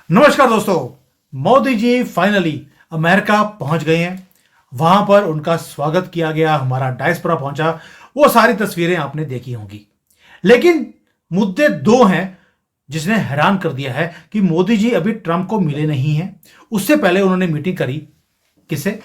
नमस्कार दोस्तों। Modi ji finally America पहुंच गए हैं। वहां पर उनका स्वागत किया गया, हमारा डायस्पोरा पहुंचा। वो सारी तस्वीरें आपने देखी होंगी। लेकिन मुद्दे दो हैं जिसने हैरान कर दिया है कि मोदी जी अभी ट्रंप को मिले नहीं हैं। उससे पहले उन्होंने मीटिंग करी किससे?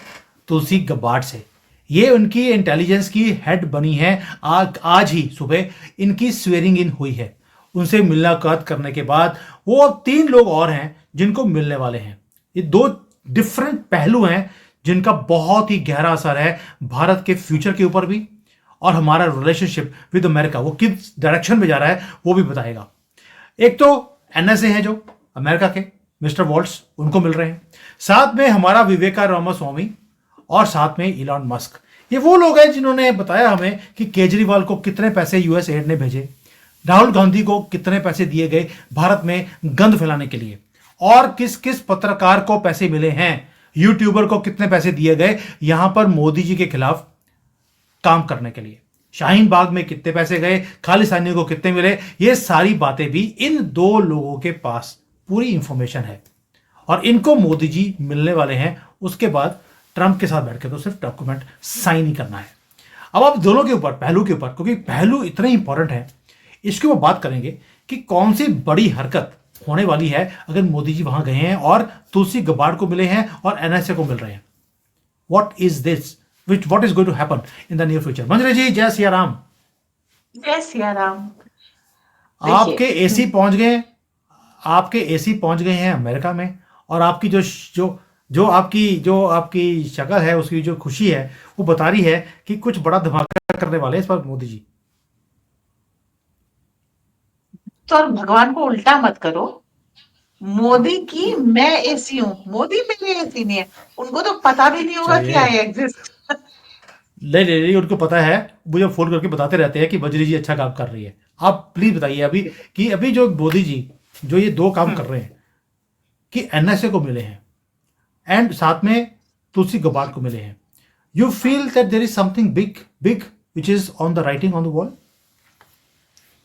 तुलसी गब्बार्ड से। ये उनकी इंटेलिजेंस की हेड बनी है। आज ही सुबह इनकी स्वेरिंग इन हुई है। उनसे मुलाकात करने के बाद वो अब तीन लोग और हैं जिनको मिलने वाले हैं। ये दो डिफरेंट पहलू हैं जिनका बहुत ही गहरा असर है भारत के फ्यूचर के ऊपर भी, और हमारा रिलेशनशिप विद अमेरिका वो किस डायरेक्शन में जा रहा है वो भी बताएगा। एक तो एनएसए है जो अमेरिका के मिस्टर वॉल्ट्स, उनको मिल रहे हैं। साथ में हमारा विवेका रामास्वामी और साथ में इलॉन मस्क। ये वो लोग हैं जिन्होंने बताया हमें कि केजरीवाल को कितने पैसे यूएस एड ने भेजे, राहुल गांधी को कितने पैसे दिए गए भारत में गंद फैलाने के लिए, और किस किस पत्रकार को पैसे मिले हैं, यूट्यूबर को कितने पैसे दिए गए यहां पर मोदी जी के खिलाफ काम करने के लिए, शाहीन बाग में कितने पैसे गए, खालिस्तानियों को कितने मिले। ये सारी बातें भी इन दो लोगों के पास पूरी इंफॉर्मेशन है और इनको मोदी जी मिलने वाले हैं। उसके बाद ट्रंप के साथ बैठकर तो सिर्फ डॉक्यूमेंट साइन ही करना है। अब आप दोनों के ऊपर, पहलू के ऊपर, क्योंकि पहलू इतने इंपॉर्टेंट है, इसके ऊपर बात करेंगे कि कौन सी बड़ी हरकत होने वाली है अगर मोदी जी वहां गए हैं और तुलसी गब्बार्ड को मिले हैं और एनएसए को मिल रहे हैं। What is this, what is going to happen in the near future? Manjari ji, जय सिया राम। जय सिया राम। आपके देखिए, एसी पहुंच गए, आपके एसी पहुंच गए हैं अमेरिका में, और आपकी जो जो जो आपकी शक्ल है, उसकी जो खुशी है वो बता रही है कि कुछ बड़ा धमाका करने वाले हैं इस पर मोदी जी। तो और भगवान को उल्टा मत करो। मोदी की मैं ऐसी हूँ, मोदी मेरे ऐसी नहीं है। उनको तो पता भी नहीं होगा कि चलिए, आई एग्जिस्ट। नहीं नहीं नहीं, उनको पता है। मुझे फोन करके बताते रहते हैं कि बजरी जी अच्छा काम कर रही है। आप प्लीज बताइए अभी कि अभी जो मोदी जी जो ये दो काम कर रहे हैं कि एनएसए को मिले हैं एंड साथ में तुलसी गबार्ड को मिले हैं, you feel that there is something big big which is on the writing on the wall?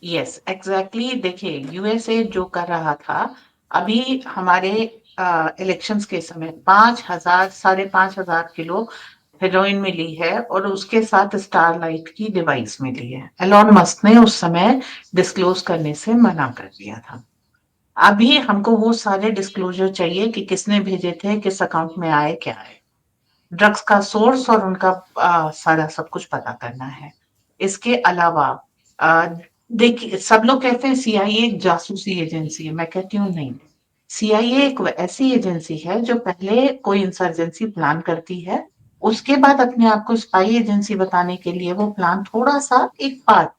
Yes, exactly. देखिए, यूएसए जो कर रहा था, अभी हमारे इलेक्शंस के समय 5,000 5,500 किलो हेरोइन मिली है और उसके साथ स्टारलाइट की डिवाइस मिली है। एलॉन मस्क ने उस समय डिस्क्लोज करने से मना कर दिया था। अभी हमको वो सारे डिस्क्लोजर चाहिए कि किसने भेजे थे, किस अकाउंट में आए, क्या आए। ड्रग्स का सोर्स और उनका सारा सब कुछ पता करना है। इसके अलावा आ, देखिए, सब लोग कहते हैं सीआईए एक जासूसी एजेंसी है। मैं कहती हूँ नहीं। सीआईए एक ऐसी एजेंसी है जो पहले कोई इंसर्जेंसी प्लान करती है, उसके बाद अपने आप को स्पाई एजेंसी बताने के लिए वो प्लान थोड़ा सा एक बार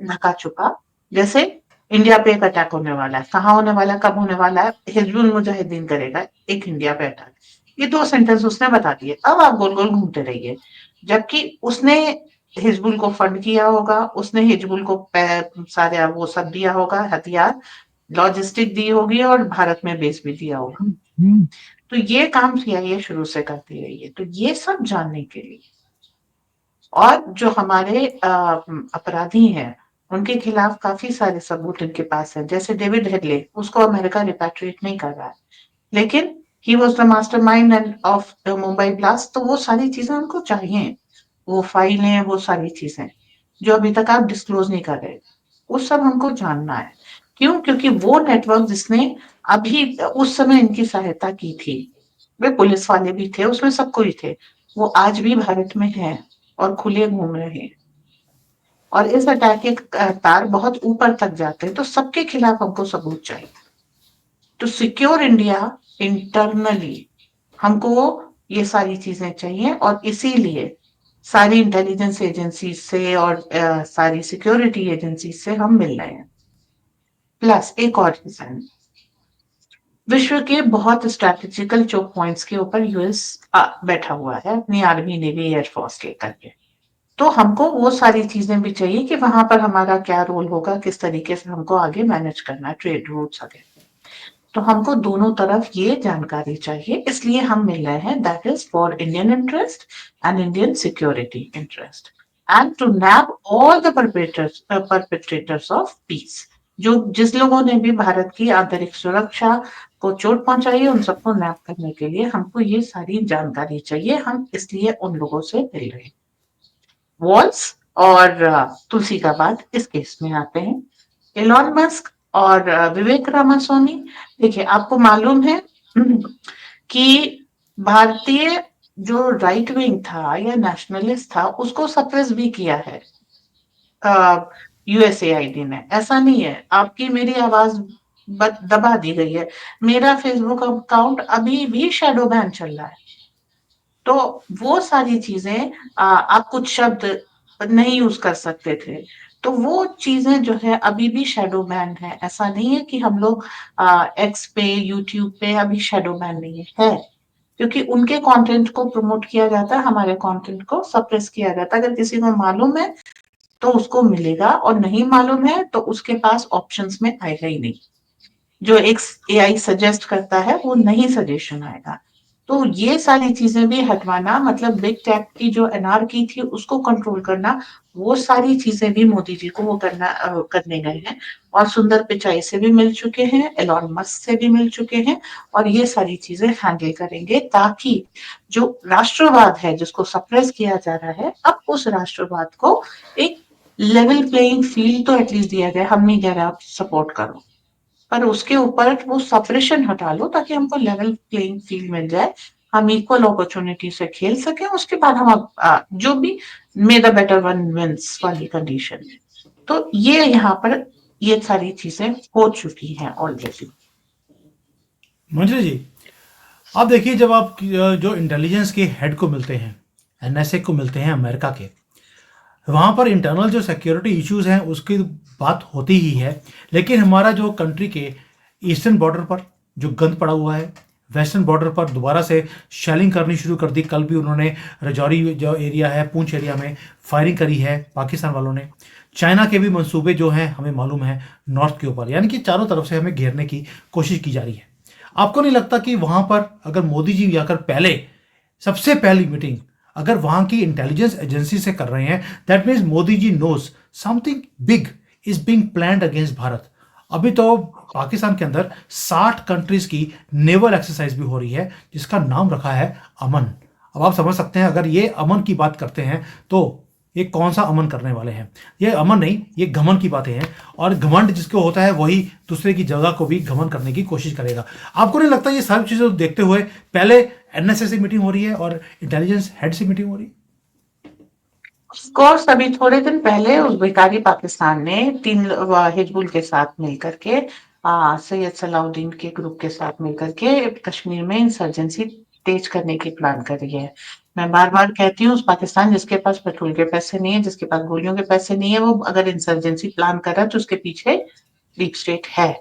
ढका छुपा, जैसे इंडिया पे एक अटैक होने वाला है, कहाँ होने वाला है, कब होने वाला है, हिजबुल मुजाहिदीन करेगा एक इंडिया पे अटैक। ये 2 सेंटेंस उसने बता दिए। अब आप गोल-गोल घूमते रहिए। जबकि उसने हिजबुल को फंड किया होगा, उसने हिजबुल को सारे वो सब दिया होगा, हथियार, लॉजिस्टिक दी होगी और भारत में बेस भी दिया होगा। तो ये काम सीआईए शुरू से करती रही है। तो ये सब जानने के लिए, और जो हमारे अपराधी हैं, उनके खिलाफ काफ़ी सारे सबूत इनके पास हैं। जैसे डेविड हेडले, उसको अमेरिका रिपैट्रिएट नहीं कर रहा है, लेकिन he was the mastermind end of the Mumbai blast. तो वो सारी चीज़ें उनको चाहिए। वो फाइलें, वो सारी चीज़ें, जो अभी तक आप डिस्क्लोज़ नहीं कर रहे, वो सब हमको जानना है। क्यों? क्योंकि वो नेटवर्क जिसने अभी उस समय इनकी सहायता की थी, वे पुलिस वाले भी थे, उसमें सब कोई थे। वो आज भी भारत में हैं और खुले घूम रहे हैं। और इस अटैक के तार बहुत ऊपर तक जाते हैं, तो सबके खिलाफ हमको सबूत चाहिए। टू सिक्योर इंडिया इंटरनली हमको ये सारी चीजें चाहिए, और इसीलिए सारी इंटेलिजेंस एजेंसी से और सारी सिक्योरिटी एजेंसी से हम मिल रहे हैं। प्लस एक और रीजन, विश्व के बहुत स्ट्रैटेजिकल चोक पॉइंट्स के ऊपर यूएस बैठा हुआ है अपनी आर्मी, नेवी, एयरफोर्स लेकर के। तो हमको वो सारी चीजें भी चाहिए कि वहां पर हमारा क्या रोल होगा, किस तरीके से हमको आगे मैनेज करना है, ट्रेड रूट्स वगैरह। तो हमको दोनों तरफ ये जानकारी चाहिए, इसलिए हम मिल रहे हैं। That is for Indian interest and Indian security interest, and to nab all the perpetrators of peace. जो जिस लोगों ने भी भारत की आंतरिक सुरक्षा को चोट पहुंचाई है उन सबको नैप करने के लिए हमको ये सारी जानकारी चाहिए, हम इसलिए उन लोगों से मिल रहे हैं। वॉल्स और तुलसी का बात इस केस में आते हैं। एलॉन मस्क और विवेक रामास्वामी, देखिए आपको मालूम है कि भारतीय जो राइट विंग था या नेशनलिस्ट था उसको सप्रेस भी किया है यूएसएआईडी ने। ऐसा नहीं है आपकी मेरी आवाज दबा दी गई है, मेरा फेसबुक अकाउंट अभी भी शैडो बैन चल रहा है। तो वो सारी चीजें आप कुछ शब्द नहीं यूज कर सकते थे, तो वो चीजें जो है अभी भी शैडो बैन है। ऐसा नहीं है कि हम लोग एक्स पे यूट्यूब पे अभी शैडो बैन नहीं है, क्योंकि उनके कंटेंट को प्रमोट किया जाता है, हमारे कंटेंट को सप्रेस किया जाता है। अगर किसी को मालूम है तो उसको मिलेगा, और नहीं मालूम है तो उसके पास ऑप्शंस में आएगा ही नहीं। जो एक एआई सजेस्ट करता है वो नहीं सजेशन आएगा। तो ये सारी चीजें भी हटवाना, मतलब बिग टेक की जो एनआरकी थी उसको कंट्रोल करना, वो सारी चीजें भी मोदी जी को वो करने गए हैं। और सुंदर पिचाई से भी मिल चुके हैं, एलॉन मस्क से भी मिल चुके हैं, और ये सारी चीजें हैंडल करेंगे, ताकि जो राष्ट्रवाद है जिसको सप्रेस किया जा रहा है, अब उस राष्ट्रवाद को एक लेवल प्लेइंग फील्ड तो एटलीस्ट दिया जाए। हम नहीं कह रहे आप सपोर्ट करो, पर उसके ऊपर वो सप्रेशन हटा लो, ताकि हमको लेवल प्लेइंग फील्ड मिल जाए, हम इक्वल अपॉर्चुनिटी से खेल सके। उसके बाद हम जो भी may the better one wins वाली कंडीशन है। तो ये यहाँ पर ये सारी चीजें हो चुकी हैं ऑलरेडी। मंजरी जी, आप देखिए, जब आप जो इंटेलिजेंस के हेड को मिलते हैं, एनएसए को मिलते हैं अमेरिका के, वहाँ पर इंटरनल जो सिक्योरिटी इश्यूज हैं उसकी बात होती ही है। लेकिन हमारा जो कंट्री के ईस्टर्न बॉर्डर पर जो गंद पड़ा हुआ है, वेस्टर्न बॉर्डर पर दोबारा से शेलिंग करनी शुरू कर दी। कल भी उन्होंने रजौरी जो एरिया है, पूंछ एरिया में फायरिंग करी है पाकिस्तान वालों ने। चाइना के भी मंसूबे जो हैं हमें मालूम है नॉर्थ के ऊपर, यानी कि चारों तरफ से हमें घेरने की कोशिश की जा रही है। आपको नहीं लगता कि वहां पर अगर मोदी जी जाकर पहले, सबसे पहली मीटिंग अगर वहां की इंटेलिजेंस एजेंसी से कर रहे हैं, that means Modi ji knows something big is being planned against Bharat. अभी तो पाकिस्तान के अंदर 60 कंट्रीज की नेवल एक्सरसाइज भी हो रही है, जिसका नाम रखा है अमन। अब आप समझ सकते हैं, अगर ये अमन की बात करते हैं तो ये कौन सा अमन करने वाले हैं। ये अमन नहीं, ये घमंड की बातें हैं। और घमंड जिसको होता है वही दूसरे की जगह को भी घमंड करने की कोशिश करेगा। आपको नहीं लगता ये सारी चीजें देखते हुए पहले एनएसए से मीटिंग हो रही है और इंटेलिजेंस हेड से मीटिंग हो रही है? कोर्स अभी थोड़े दिन पहले उस भिखारी पाकिस्तान ने तीन हिजबुल के साथ मिलकर के सैयद सलाउद्दीन के ग्रुप के साथ मिलकर के कश्मीर में इंसर्जेंसी तेज करने की प्लान करी है। मैं बार बार कहती हूँ, उस पाकिस्तान जिसके पास पेट्रोल के पैसे नहीं है, जिसके पास गोलियों के पैसे नहीं है, वो अगर इंसर्जेंसी प्लान कर रहा है तो उसके पीछे डीप स्टेट है।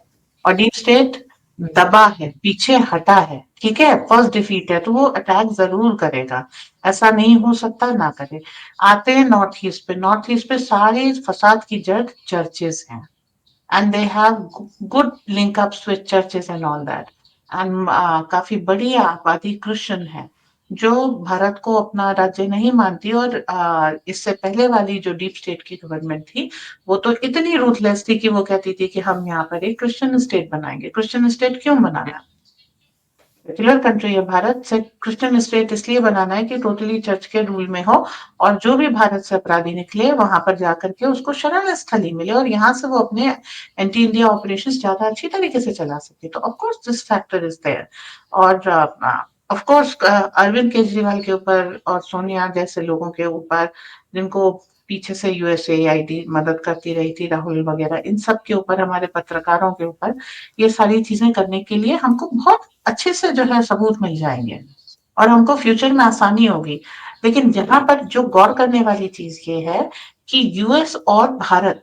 और डीप स्टेट दबा है, पीछे हटा है, ठीक है, फर्स्ट डिफीट है, तो वो अटैक जरूर करेगा। ऐसा नहीं हो सकता ना करे। आते हैं नॉर्थ ईस्ट पे। नॉर्थ ईस्ट पे सारे फसाद की जड़ चर्चेस हैं, and they have good link ups with churches and all that. And काफी बड़ी आबादी क्रिश्चियन है जो भारत को अपना राज्य नहीं मानती। और इससे पहले वाली जो डीप स्टेट की गवर्नमेंट थी, वो तो इतनी रूथलेस थी कि वो कहती थी कि हम यहाँ पर एक क्रिश्चियन स्टेट बनाएंगे। क्रिश्चियन स्टेट क्यों बनाना? सेक्युलर कंट्री है भारत, से क्रिश्चियन स्टेट इसलिए बनाना है कि टोटली चर्च के रूल में हो, और जो भी भारत से अपराधी निकले वहां पर जाकर के उसको शरण स्थली मिले, और यहाँ से वो अपने एंटी इंडिया ऑपरेशन ज्यादा अच्छी तरीके से चला सके। तो of course this factor is there. और ऑफकोर्स अरविंद केजरीवाल के ऊपर और सोनिया जैसे लोगों के ऊपर, जिनको पीछे से यूएसएआईडी मदद करती रही थी, राहुल वगैरह, इन सब के ऊपर, हमारे पत्रकारों के ऊपर, ये सारी चीजें करने के लिए हमको बहुत अच्छे से जो है सबूत मिल जाएंगे, और हमको फ्यूचर में आसानी होगी। लेकिन यहाँ पर जो गौर करने वाली चीज ये है कि यूएस और भारत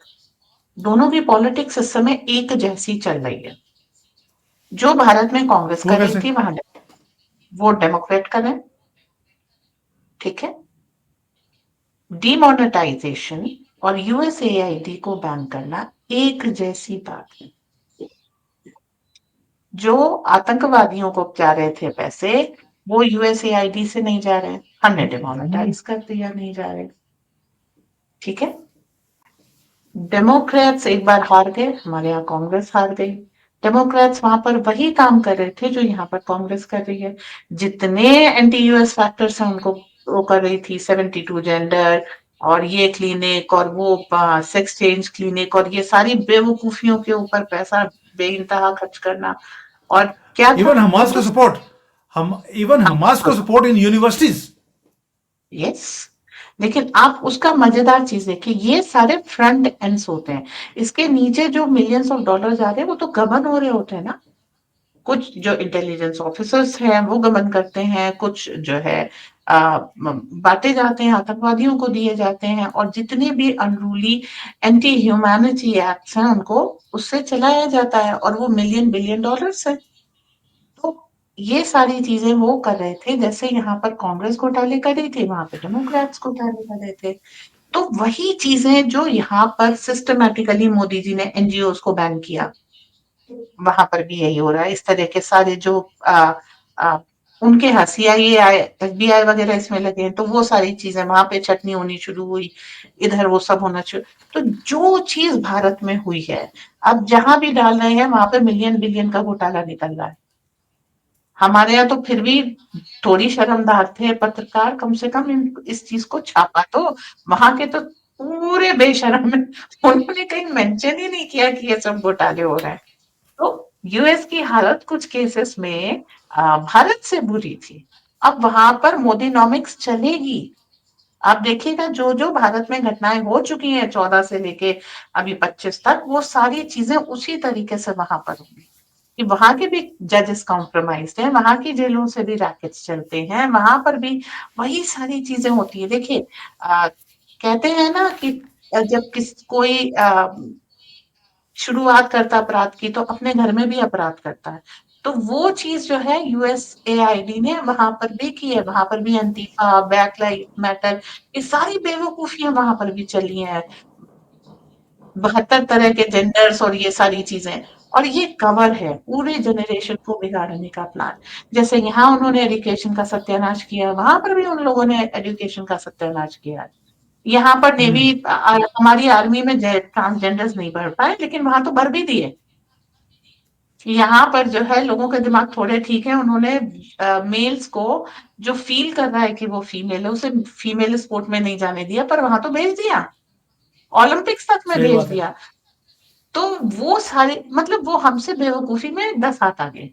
दोनों की पॉलिटिक्स इस समय एक जैसी चल रही है। जो भारत में कांग्रेस वो कर रही कैसे? थी वहां वो डेमोक्रेट कर रहे हैं, ठीक है। डिमोनेटाइजेशन और यूएसएआईडी को बैन करना एक जैसी बात है। जो आतंकवादियों को जा रहे थे पैसे, वो यूएसएआईडी से नहीं जा रहे, हमने डिमोनेटाइज कर दिया, नहीं जा रहे, ठीक है। डेमोक्रेट्स एक बार हार गए, हमारे यहाँ कांग्रेस हार गई। डेमोक्रेट्स वहां पर वही काम कर रहे थे जो यहाँ पर कांग्रेस कर रही है। जितने एंटी यूएस फैक्टर्स हैं उनको वो कर रही थी, 72 जेंडर और ये क्लिनिक और वो सेक्स चेंज क्लिनिक और ये सारी बेवकूफियों के ऊपर पैसा बेइंतहा खर्च करना। और क्या था इवन वो हमास को तो। सपोर्ट, हम इवन हमास को सपोर्ट इन यूनिवर्सिटीज। यस, लेकिन आप उसका मजेदार चीज देखिए, ये सारे फ्रंट एंड्स होते हैं। इसके नीचे जो मिलियंस ऑफ डॉलर जा रहे हैं वो तो गबन हो रहे होते हैं ना। कुछ जो इंटेलिजेंस ऑफिसर्स हैं वो गबन करते हैं, कुछ जो है बांटे जाते हैं, आतंकवादियों को दिए जाते हैं, और जितने भी अनरूली एंटी ह्यूमैनिटी एक्ट्स हैं उनको उससे चलाया जाता है, और वो मिलियन बिलियन डॉलर्स है। तो ये सारी चीजें वो कर रहे थे, जैसे यहाँ पर कांग्रेस घोटाले कर रही थी वहां पे डेमोक्रेट्स घोटाले कर रहे थे। तो वही चीजें जो यहाँ पर सिस्टमैटिकली मोदी जी ने एनजीओ को बैन किया, वहां पर भी यही हो रहा है। इस तरह के सारे जो आ, उनके यहाँ सीआईए एफबीआई वगैरह इसमें लगे हैं, तो वो सारी चीजें वहां पे चटनी होनी शुरू हुई, इधर वो सब होना शुरू। तो जो चीज भारत में हुई है, अब जहां भी डाल रहे हैं वहां पे मिलियन बिलियन का घोटाला निकल रहा है। हमारे यहाँ तो फिर भी थोड़ी शर्मदार थे पत्रकार, कम से कम इस चीज को छापा। तो वहां के तो पूरे बेशरम हैं, उन्होंने कहीं मेंशन ही नहीं किया कि ये सब घोटाले हो रहे हैं। तो यूएस की हालत कुछ केसेस में भारत से बुरी थी। अब वहां पर मोदीनॉमिक्स चलेगी। आप देखिएगा जो जो भारत में घटनाएं हो चुकी हैं 14 से लेके अभी 25 तक, वो सारी चीजें उसी तरीके से वहां पर होंगी। कि वहां के भी जजेस कॉम्प्रोमाइज हैं, वहां की जेलों से भी रैकेट्स चलते हैं, वहां पर भी वही सारी चीजें होती है। देखिए कहते हैं ना कि जब कोई शुरुआत करता अपराध की तो अपने घर में भी अपराध करता है। तो वो चीज जो है यूएसएआईडी ने वहां पर भी की है, वहां पर भी अंतिफा, ब्लैक लाइव मैटर, ये सारी बेवकूफियां वहां पर भी चली हैं। 72 तरह के जेंडर्स और ये सारी चीजें, और ये कवर है पूरे जनरेशन को बिगाड़ने का प्लान। जैसे यहाँ उन्होंने एजुकेशन का सत्यानाश किया, वहां पर भी उन लोगों ने एजुकेशन का सत्यानाश किया। यहाँ पर नेवी हम्म। हमारी आर्मी में ट्रांसजेंडर्स नहीं बढ़ पाए, लेकिन वहां तो भर भी दिए। यहाँ पर जो है लोगों के दिमाग थोड़े ठीक है, उन्होंने मेल्स को जो फील कर रहा है कि वो फीमेल है उसे फीमेल स्पोर्ट में नहीं जाने दिया, पर वहां तो भेज दिया, ओलंपिक्स तक में सही भेज बात है। दिया। तो वो सारे मतलब वो हमसे बेवकूफी में 10 हाथ आगे,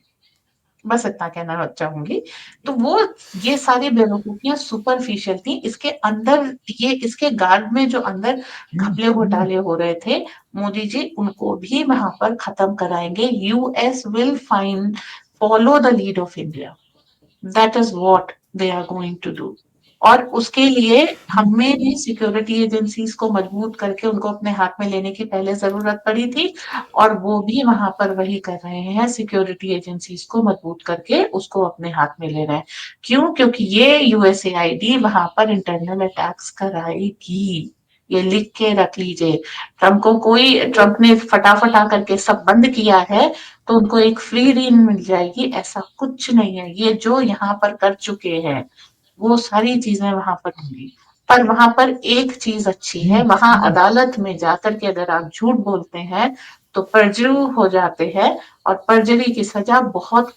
बस इतना कहना चाहूंगी। तो वो ये सारी बेवकूफियां सुपरफिशियल थी, इसके अंदर ये इसके गार्ड में जो अंदर घपले घोटाले हो रहे थे, मोदी जी उनको भी वहां पर खत्म कराएंगे। US will find follow the lead of India, that is what they are going to do. और उसके लिए हमें भी सिक्योरिटी एजेंसीज को मजबूत करके उनको अपने हाथ में लेने की पहले जरूरत पड़ी थी, और वो भी वहां पर वही कर रहे हैं, सिक्योरिटी एजेंसीज को मजबूत करके उसको अपने हाथ में ले रहे हैं। क्यों? क्योंकि ये यूएसएआईडी वहां पर इंटरनल अटैक्स कराएगी, ये लिख के रख लीजिए। ट्रम्प ने फटाफटा करके सब बंद किया है तो उनको एक फ्री रीन मिल जाएगी, ऐसा कुछ नहीं है। ये जो यहाँ पर कर चुके हैं वो सारी चीजें वहां पर होंगी। पर वहां पर एक चीज अच्छी है, वहां अदालत में जाकर के अगर आप झूठ बोलते हैं तो परजू हो जाते हैं, और परजरी की सजा बहुत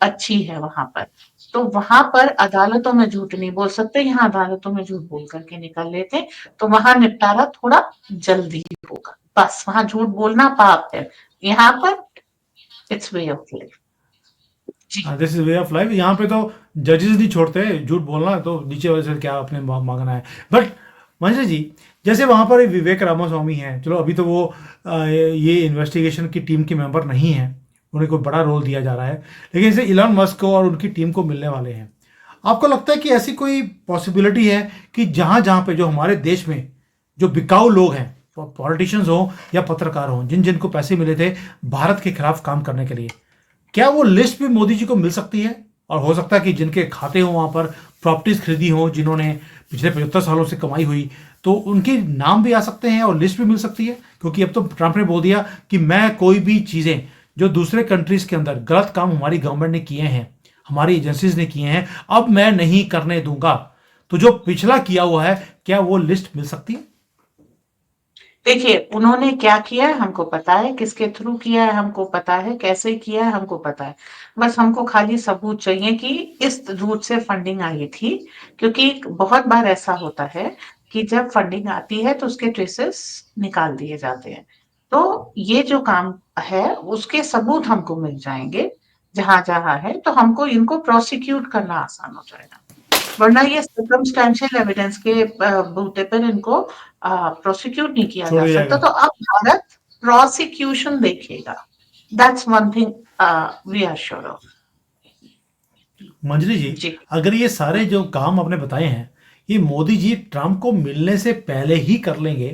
अच्छी है वहां पर। तो वहां पर अदालतों में झूठ नहीं बोल सकते, यहाँ अदालतों में झूठ बोल करके निकल लेते, तो वहां निपटारा थोड़ा जल्दी होगा। बस वहां झूठ बोलना पाप है, यहाँ पर इट्स वे ऑफ लाइफ। जी। हाँ, this is way of life. यहाँ पे तो जजेस नहीं छोड़ते झूठ बोलना, तो नीचे वाले से क्या आपने मांगना है। बट मनसा जी, जैसे वहाँ पर विवेक रामास्वामी हैं, चलो अभी तो वो ये इन्वेस्टिगेशन की टीम के मेंबर नहीं है, उन्हें कोई बड़ा रोल दिया जा रहा है, लेकिन जैसे इलॉन मस्क को और उनकी टीम को मिलने वाले हैं, आपको लगता है कि ऐसी कोई पॉसिबिलिटी है कि जहाँ जहाँ पे जो हमारे देश में जो बिकाऊ लोग हैं, पॉलिटिशियंस हों या पत्रकार हों, जिन जिनको पैसे मिले थे भारत के खिलाफ काम करने के लिए, क्या वो लिस्ट भी मोदी जी को मिल सकती है? और हो सकता है कि जिनके खाते हों वहां पर, प्रॉपर्टीज खरीदी हो जिन्होंने पिछले 75 सालों से कमाई हुई, तो उनके नाम भी आ सकते हैं और लिस्ट भी मिल सकती है। क्योंकि अब तो ट्रंप ने बोल दिया कि मैं कोई भी चीजें जो दूसरे कंट्रीज के अंदर गलत काम हमारी गवर्नमेंट ने किए हैं, हमारी एजेंसीज ने किए हैं, अब मैं नहीं करने दूंगा। तो जो पिछला किया हुआ है, क्या वो लिस्ट मिल सकती है? देखिए, उन्होंने क्या किया है हमको पता है, किसके थ्रू किया है हमको पता है, कैसे किया है हमको पता है। बस हमको खाली सबूत चाहिए कि इस रूट से फंडिंग आई थी, क्योंकि बहुत बार ऐसा होता है कि जब फंडिंग आती है तो उसके ट्रेसेस निकाल दिए जाते हैं। तो ये जो काम है उसके सबूत हमको मिल जाएँगे, जहाँ-जहाँ है, तो हमको इनको प्रोसिक्यूट करना आसान हो जाएगा। वरना ये सर्कमस्टेंशियल एविडेंस के बूते पर इनको प्रोसिक्यूट नहीं किया छोड़ जा दिया सकता, जाएगा। तो अब भारत प्रोसिक्यूशन देखेगा। That's one thing we are sure of. Manjari ji, जी। अगर ये सारे जो काम आपने बताए हैं, ये मोदी जी ट्रंप को मिलने से पहले ही कर लेंगे,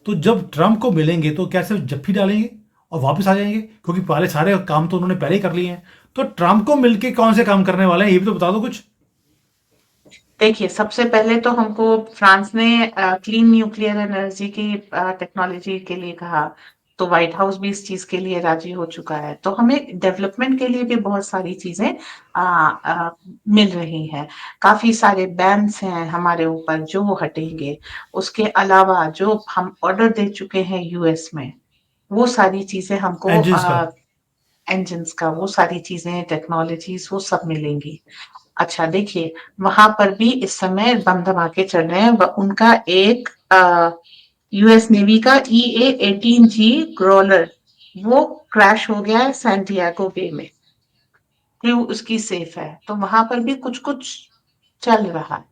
तो जब ट्रंप को मिलेंगे तो क्या सिर्फ जप्फी डालेंगे और वापस आ जाएंगे? क्योंकि पहले सारे काम तो उन्होंने पहले ही कर लिए हैं। तो ट्रंप को मिलके कौन से काम करने वाले हैं, ये भी तो बता दो कुछ। देखिए, सबसे पहले तो हमको फ्रांस ने क्लीन न्यूक्लियर एनर्जी की टेक्नोलॉजी के लिए कहा, तो व्हाइट हाउस भी इस चीज़ के लिए राज़ी हो चुका है। तो हमें डेवलपमेंट के लिए भी बहुत सारी चीज़ें मिल रही हैं। काफ़ी सारे बैन्स हैं हमारे ऊपर जो वो हटेंगे। उसके अलावा जो हम ऑर्डर दे चुके हैं यूएस में, वो सारी चीज़ें हमको इंजन्स का। इंजन्स का वो सारी चीज़ें, टेक्नोलॉजीज़ वो सब मिलेंगी। अच्छा देखिए, वहाँ पर भी इस समय बम धमाके चल रहे हैं। उनका एक यूएस नेवी का EA-18G ग्रोलर वो क्रैश हो गया है सैंटियागो बे में। क्रू उसकी सेफ है, तो वहां पर भी कुछ कुछ चल रहा है।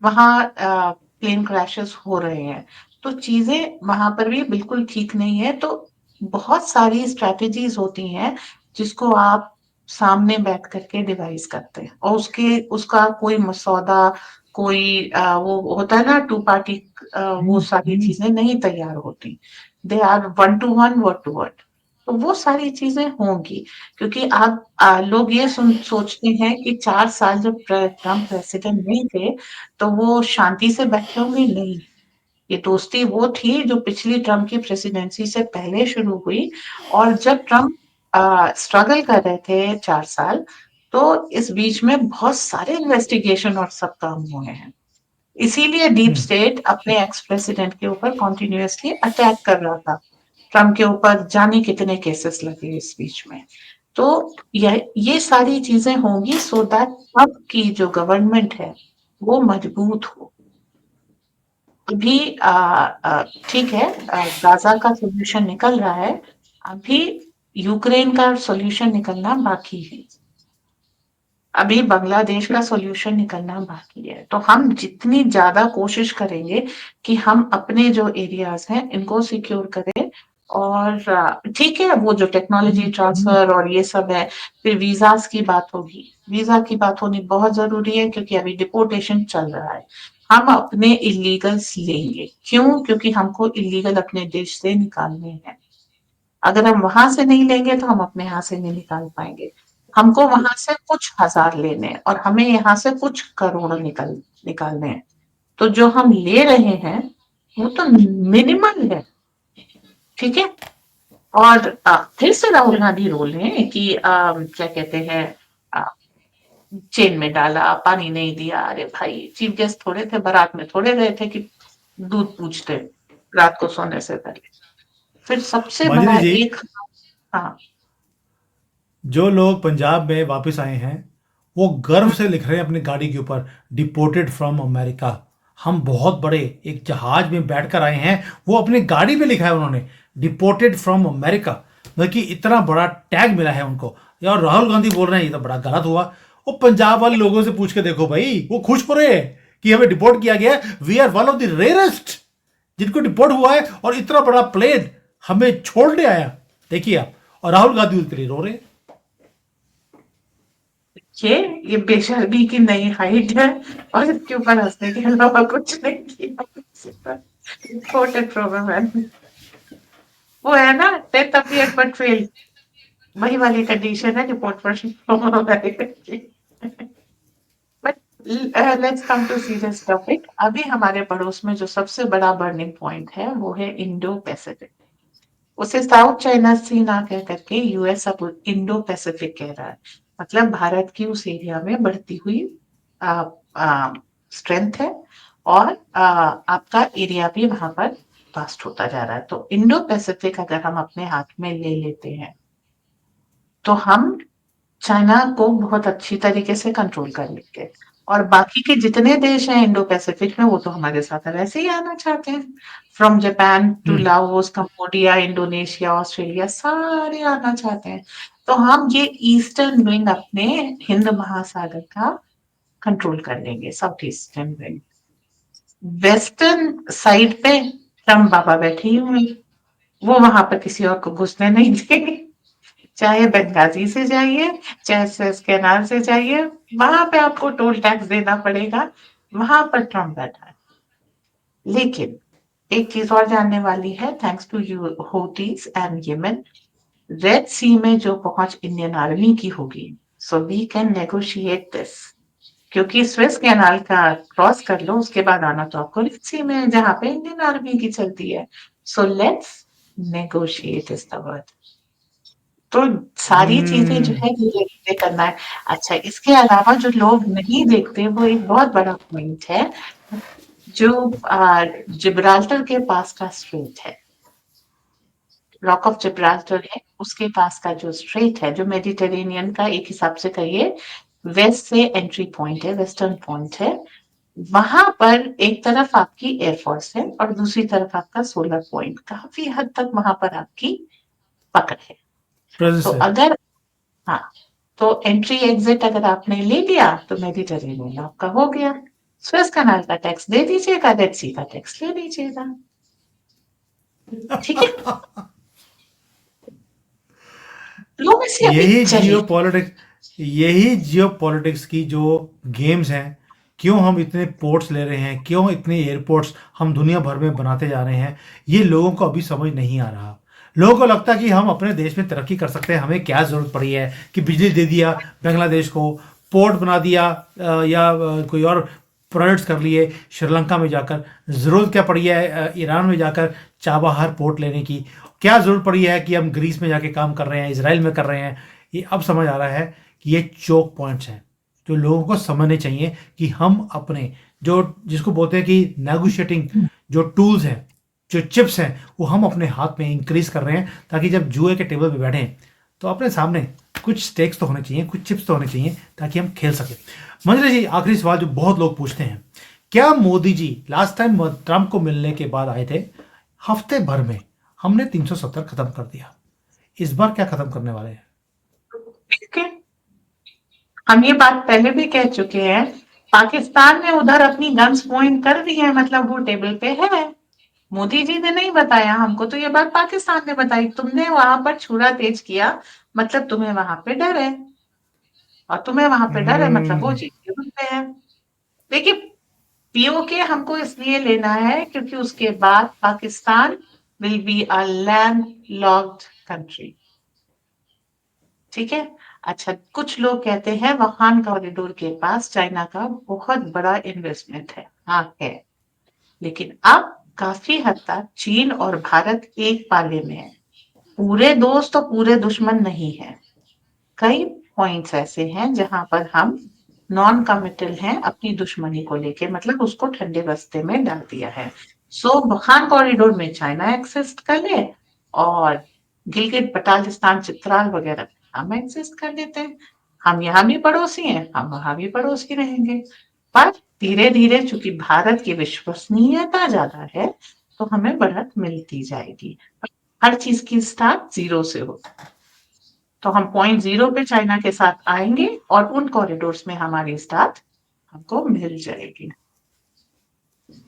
वहाँ प्लेन क्रैशेस हो रहे हैं, तो चीजें वहां पर भी बिल्कुल ठीक नहीं है। तो बहुत सारी स्ट्रेटेजीज होती हैं जिसको आप सामने बैठ करके डिवाइस करते हैं, और उसके उसका कोई मसौदा, कोई वो होता है ना टू पार्टी, वो सारी चीजें नहीं तैयार होती। They are one to one, word to word. तो वो सारी चीजें होंगी, क्योंकि आप लोग ये सोचते हैं कि 4 साल जब ट्रम्प प्रेसिडेंट नहीं थे तो वो शांति से बैठे होंगे, नहीं। ये दोस्ती वो थी जो पिछली ट्रम्प की प्रेसिडेंसी से पहले शुरू हुई, और जब ट्रम्प स्ट्रगल कर रहे थे 4 साल, तो इस बीच में बहुत सारे इन्वेस्टिगेशन और सब काम हुए हैं। इसीलिए डीप हम्म। स्टेट अपने एक्स प्रेसिडेंट के ऊपर कॉन्टिन्यूअसली अटैक कर रहा था। ट्रम्प के ऊपर जाने कितने केसेस लगे इस बीच में। तो ये सारी चीजें होंगी सो दैट अब की जो गवर्नमेंट है वो मजबूत हो। अभी ठीक है, गाजा का सॉल्यूशन निकल रहा है, अभी यूक्रेन का सॉल्यूशन निकलना बाकी है। अभी बांग्लादेश का सॉल्यूशन निकलना बाकी है। तो हम जितनी ज्यादा कोशिश करेंगे कि हम अपने जो एरियाज हैं इनको सिक्योर करें। और ठीक है, वो जो टेक्नोलॉजी ट्रांसफर और ये सब है, फिर वीजास की बात होगी। वीजा की बात होनी बहुत जरूरी है, क्योंकि अभी डिपोर्टेशन चल रहा है। हम अपने इलीगल्स लेंगे, क्यों? क्योंकि हमको इलीगल अपने देश से निकालने हैं। अगर हम वहां से नहीं लेंगे तो हम अपने यहाँ से नहीं निकाल पाएंगे। हमको वहां से कुछ हजार लेने हैं और हमें यहाँ से कुछ करोड़ निकालने हैं। तो जो हम ले रहे हैं वो तो मिनिमल है, ठीक है। और फिर से राहुल गांधी रोल हैं कि क्या कहते हैं, अ, चेन में डाला, पानी नहीं दिया। अरे भाई, चीफ गेस्ट थोड़े थे, बारात में थोड़े गए थे कि दूध पूछते रात को सोने से पहले। फिर सबसे बड़ा मंजरी जी, एक, हाँ, जो लोग पंजाब में वापस आए हैं, वो गर्व से लिख रहे हैं अपनी गाड़ी के ऊपर, डिपोर्टेड फ्रॉम अमेरिका। हम बहुत बड़े एक जहाज में बैठकर आए हैं, वो अपनी गाड़ी पे लिखा है उन्होंने, डिपोर्टेड फ्रॉम अमेरिका। मतलब कि इतना बड़ा टैग मिला है उनको। यार राहुल गांधी बोल रहे हैं ये तो बड़ा गलत हुआ। वो पंजाब वाले लोगों से पूछ के देखो भाई, वो खुश हो रहे हैं कि हमें डिपोर्ट किया गया है। We are one of the rarest जिनको डिपोर्ट हुआ है, और इतना बड़ा प्लेन हमें छोड़ने आया। देखिए आप, और राहुल गांधी उसके लिए रो रहे हैं। ये बेशर्मी की नई हाइट है, और इसके ऊपर हंसने के अलावा कुछ नहीं किया। इम्पोर्टेड प्रॉब्लम है। वो है ना, डेथ अपियर्ड बट फेल, वही वाली कंडीशन है रिपोर्ट पर। But let's come to serious topic. अभी हमारे पड़ोस में जो सबसे बड़ा बर्निंग पॉइंट है वो है इंडो पैसिफिक। उसे साउथ चाइना सी ना कह करके यूएस अब इंडो पैसिफिक कह रहा है। मतलब भारत की उस एरिया में बढ़ती हुई स्ट्रेंथ है, और आपका एरिया भी वहां पर फास्ट होता जा रहा है। तो इंडो पैसिफिक अगर हम अपने हाथ में ले लेते हैं, तो हम चाइना को बहुत अच्छी तरीके से कंट्रोल कर लेंगे। और बाकी के जितने देश हैं इंडो पैसिफिक में, वो तो हमारे साथ वैसे ही आना चाहते हैं। From Japan to hmm. Laos, Cambodia, Indonesia, Australia, सारे आना चाहते हैं। तो हम ये ईस्टर्न विंग अपने हिंद महासागर का कंट्रोल कर लेंगे, south eastern wing. Western side पे ट्रम्प बाबा बैठे ही हुए, वो वहां पर किसी और को घुसने नहीं देंगे। चाहे बेंगाजी से जाइए, चाहे सुएज कैनाल से जाइए, वहां पे आपको टोल टैक्स देना पड़ेगा। वहां पर ट्रम्प बैठा है। लेकिन एक चीज और जानने वाली है, thanks to you Houthis and Yemen, red sea में जो पहुंच इंडियन आर्मी की होगी, so we can negotiate this. क्योंकि स्वेज कैनाल का क्रॉस कर लो, उसके बाद आना तो आपको रेड सी में है, जहां पे इंडियन आर्मी की चलती है। So let's negotiate is the word. तो सारी चीजें जो हम्म। है धीरे-धीरे करना है। अच्छा, इसके अलावा जो लोग नहीं देखते, वो एक बहुत बड़ा पॉइंट है, जो जिब्राल्टर के पास का स्ट्रेट है, रॉक ऑफ जिब्राल्टर है, उसके पास का जो स्ट्रेट है, जो मेडिटेरेनियन का एक हिसाब से कहिए वेस्ट से एंट्री पॉइंट है, वेस्टर्न पॉइंट है। वहां पर एक तरफ आपकी एयरफोर्स है और दूसरी तरफ आपका सोलर पॉइंट, काफी हद तक वहां पर आपकी पकड़ है। तो प्रेजेंस है। अगर हाँ, तो एंट्री एग्जिट अगर आपने ले लिया, तो मेडिटेरेनियन आपका हो गया। स्वेज कनाल का टैक्स दे दीजिएगा, रेड सी का टैक्स ले लीजिएगा। ठीक है, डिप्लोमेसी अभी यही जियो चलेगी। पॉलिटिक्स यही जियो पॉलिटिक्स की जो गेम्स हैं, क्यों हम इतने पोर्ट्स ले रहे हैं, क्यों इतने एयरपोर्ट्स हम दुनिया भर में बनाते जा रहे हैं, ये लोगों को अभी समझ नहीं आ रहा। लोगों को लगता है कि हम अपने देश में तरक्की कर सकते हैं, हमें क्या ज़रूरत पड़ी है कि बिजली दे दिया बांग्लादेश को, पोर्ट बना दिया, या कोई और प्रोजेक्ट्स कर लिए श्रीलंका में जाकर, ज़रूरत क्या पड़ी है ईरान में जाकर चाबहार पोर्ट लेने की, क्या ज़रूरत पड़ी है कि हम ग्रीस में जाके काम कर रहे हैं, इसराइल में कर रहे हैं। ये अब समझ आ रहा है कि ये चोक पॉइंट्स हैं जो लोगों को समझने चाहिए कि हम अपने जो जिसको बोलते हैं कि नेगोशिएटिंग जो टूल्स हैं, जो चिप्स हैं, वो हम अपने हाथ में इंक्रीज कर रहे हैं, ताकि जब जुए के टेबल पे बैठें तो अपने सामने कुछ स्टेक्स तो होने चाहिए, कुछ चिप्स तो होने चाहिए, ताकि हम खेल सकें। मंजरी जी, आखिरी सवाल जो बहुत लोग पूछते हैं, क्या Modi ji last time Trump को मिलने के बाद आए थे, हफ्ते भर में हमने 370 खत्म कर दिया, इस बार क्या खत्म करने वाले हैं? ठीक है, हम ये बात पहले भी कह चुके हैं, पाकिस्तान ने उधर अपनी गन्स पॉइंट कर दी है, मतलब वो टेबल पे है। मोदी जी ने नहीं बताया हमको, तो ये बात पाकिस्तान ने बताई। तुमने वहां पर छुरा तेज किया, मतलब तुम्हें वहां पे डर है, और तुम्हें वहां पे डर है मतलब वो हम्म। चीज टेबल पे है। देखिए, पीओके हमको इसलिए लेना है क्योंकि उसके बाद Pakistan will be a land locked country. ठीक है। अच्छा, कुछ लोग कहते हैं वहान कॉरिडोर के पास चाइना का बहुत बड़ा इन्वेस्टमेंट है। हाँ है, लेकिन अब काफी हद तक चीन और भारत एक पाले में है। पूरे दोस्त और पूरे दुश्मन नहीं है। कई पॉइंट्स ऐसे हैं जहां पर हम नॉन कमिटल हैं अपनी दुश्मनी को लेके, मतलब उसको ठंडे बस्ते में डाल दिया है। सो वहान कॉरिडोर में चाइना एक्सिस्ट कर ले, और गिलगित बटालिस्तान चित्राल वगैरह हम एक्सिस्ट कर लेते हैं। हम यहाँ भी पड़ोसी हैं, हम वहां भी पड़ोसी रहेंगे। पर धीरे धीरे चूंकि भारत की विश्वसनीयता ज्यादा है, तो हमें बढ़त मिलती जाएगी। हर चीज की स्टार्ट जीरो से हो, तो हम पॉइंट जीरो पे चाइना के साथ आएंगे और उन कॉरिडोर्स में हमारी स्टार्ट हमको मिल जाएगी। जी।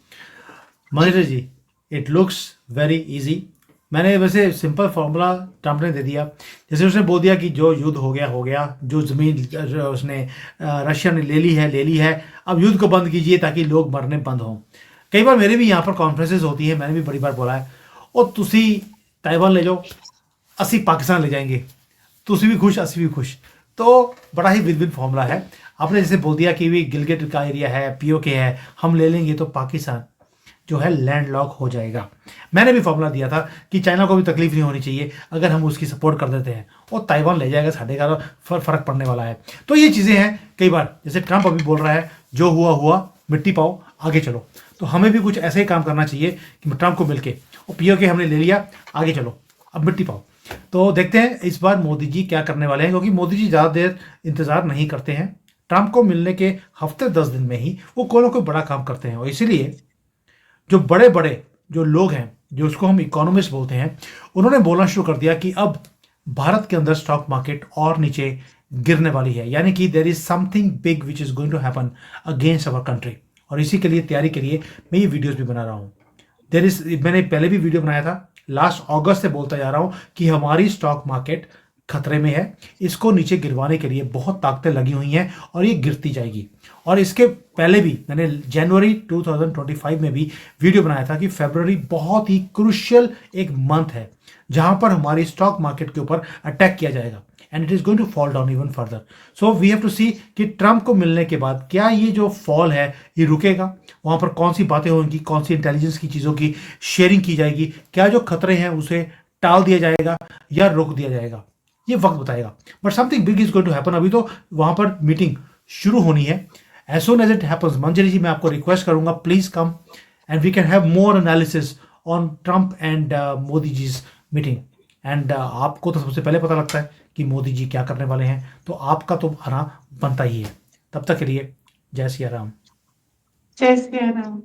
मंजरी जी, इट लुक्स वेरी इजी। मैंने वैसे सिंपल फॉर्मूला ट्रंप ने दे दिया। जैसे उसने बोल दिया कि जो युद्ध हो गया हो गया, जो ज़मीन उसने रशिया ने ले ली है, अब युद्ध को बंद कीजिए ताकि लोग मरने बंद हों। कई बार मेरे भी यहाँ पर कॉन्फ्रेंसेज होती है, मैंने भी बड़ी बार बोला है, और तुसी ताइवान ले जाओ, असी पाकिस्तान ले जाएंगे, तुसी भी खुश असी भी खुश। तो बड़ा ही विद विद फॉर्मूला है। आपने जैसे बोल दिया कि भी गिलगिट का एरिया है, पीओके है, हम ले लेंगे तो पाकिस्तान जो है लैंडलॉक हो जाएगा। मैंने भी फॉर्मूला दिया था कि चाइना को भी तकलीफ नहीं होनी चाहिए अगर हम उसकी सपोर्ट कर देते हैं, और ताइवान ले जाएगा, साढ़े का फर्क पड़ने वाला है। तो ये चीज़ें हैं, कई बार जैसे ट्रंप अभी बोल रहा है जो हुआ हुआ, मिट्टी पाओ, आगे चलो। तो हमें भी कुछ ऐसे ही काम करना चाहिए कि ट्रंप को मिलके, और पीओके हमने ले लिया, आगे चलो, अब मिट्टी पाओ। तो देखते हैं इस बार मोदी जी क्या करने वाले हैं, क्योंकि मोदी जी ज़्यादा देर इंतजार नहीं करते हैं। ट्रंप को मिलने के हफ्ते 10 दिन में ही वो कोई ना कोई बड़ा काम करते हैं, और इसीलिए जो बड़े बड़े जो लोग हैं, जो उसको हम इकोनॉमिस्ट बोलते हैं, उन्होंने बोलना शुरू कर दिया कि अब भारत के अंदर स्टॉक मार्केट और नीचे गिरने वाली है, यानी कि there is something big which is going to happen against our country. और इसी के लिए तैयारी के लिए मैं ये वीडियोस भी बना रहा हूँ। मैंने पहले भी वीडियो बनाया था, लास्ट अगस्त से बोलता जा रहा हूँ कि हमारी स्टॉक मार्केट खतरे में है, इसको नीचे गिरवाने के लिए बहुत ताकतें लगी हुई हैं और ये गिरती जाएगी। और इसके पहले भी मैंने जनवरी 2025 में भी वीडियो बनाया था कि फरवरी बहुत ही क्रुशियल एक मंथ है जहां पर हमारी स्टॉक मार्केट के ऊपर अटैक किया जाएगा, and it is going to fall down even further. So we have to see कि ट्रंप को मिलने के बाद क्या ये जो फॉल है ये रुकेगा, वहां पर कौन सी बातें होंगी, कौन सी इंटेलिजेंस की चीज़ों की शेयरिंग की जाएगी, क्या जो खतरे हैं उसे टाल दिया जाएगा या रोक दिया जाएगा, ये वक्त बताएगा। But something big is going to happen. अभी तो वहां पर मीटिंग शुरू होनी है। As soon as it happens, Manjari ji मैं आपको रिक्वेस्ट करूंगा, please come and we can have more analysis on Trump and Modi जीज मीटिंग। एंड आपको तो सबसे पहले पता लगता है कि मोदी जी क्या करने वाले हैं, तो आपका तो आना बनता ही है। तब तक के लिए जय सिया राम। जय श्री राम।